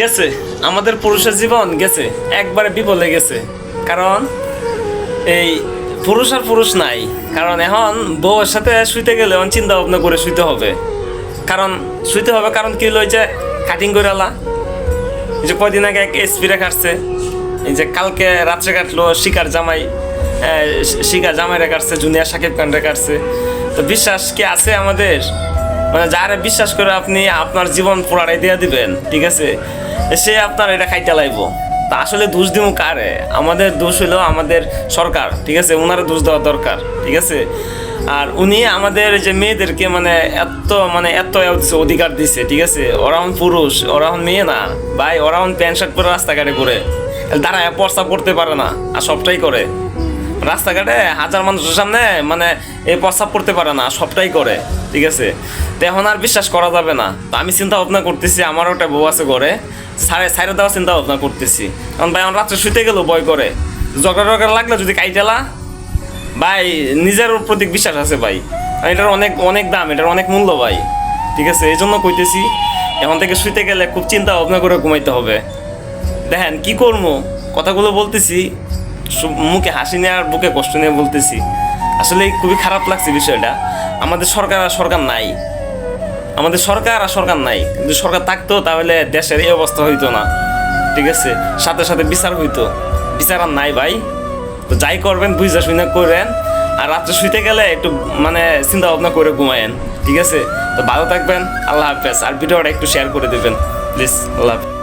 গেছে, আমাদের পুরুষের জীবন গেছে, একবারে বিপদে গেছে। কারণ এই পুরুষ আর পুরুষ নাই। কারণ এখন বউয়ের সাথে শুইতে গেলে এখন চিন্তা ভাবনা করে শুইতে হবে। কারণ কারণ কি হলো, যে কাটিং করে আলা, এই যে কয়দিন আগে এক স্প্রে কাটছে, এই যে কালকে রাত্রে কাটলো শিকার জামাইরা কাটছে, জুনিয়র সাকিব খানরা কাটছে। তো বিশ্বাস কি আছে আমাদের? মানে যারা বিশ্বাস করে আপনি আপনার জীবন পুরাটাই দিয়ে দিবেন, ঠিক আছে, সে আপনার এটা খাইতে লাইব। তা আসলে দোষ দিব কারে? আমাদের দোষ হলো আমাদের সরকার, ঠিক আছে, ওনারা দোষ দেওয়া দরকার, ঠিক আছে। আর উনি আমাদের যে মেয়েদেরকে এত অধিকার দিছে, ঠিক আছে। ওরা এখন পুরুষ, ওরা এখন মেয়ে না ভাই। ওরা এখন প্যান্ট শার্ট পরে রাস্তাঘাটে করে দাঁড়ায় প্রস্তাব করতে পারে না, আর সবটাই করে রাস্তাঘাটে হাজার মানুষের সামনে, এই প্রস্তাব করতে পারে না, সবটাই করে, ঠিক আছে। তো এখন আর বিশ্বাস করা যাবে না। তো আমি চিন্তা ভাবনা করতেছি, আমারও একটা বউ আছে ঘরে, সাইডে দেওয়ার চিন্তা ভাবনা করতেছি। কারণ ভাই আমার রাত্রে শুইতে গেলেও ভয় করে, ঝগড়া লাগলে যদি কাইটেলা ভাই, নিজের প্রতি বিশ্বাস আছে ভাই, এটার অনেক অনেক দাম, এটার অনেক মূল্য ভাই, ঠিক আছে। এই জন্য কইতেছি, এখন থেকে শুইতে গেলে খুব চিন্তা ভাবনা করে ঘুমাইতে হবে। দেখেন কি করবো, কথাগুলো বলতেছি মুখে হাসি নিয়ে আর বুকে কষ্ট নিয়ে বলতেছি। আসলে খুবই খারাপ লাগছে বিষয়টা। আমাদের সরকার নাই, আমাদের সরকার নাই। যদি সরকার থাকতো তাহলে দেশের এই অবস্থা হইতো না, ঠিক আছে। সাথে সাথে বিচার হইতো, বিচার আর নাই ভাই। তো যাই করবেন বুঝা শুনে করেন, আর রাত্রে শুইতে গেলে একটু চিন্তা ভাবনা করে ঘুমায়েন, ঠিক আছে। তো ভালো থাকবেন, আল্লাহ হাফেজ। আর ভিডিওটা একটু শেয়ার করে দেবেন প্লিজ, আল্লাহ হাফেজ।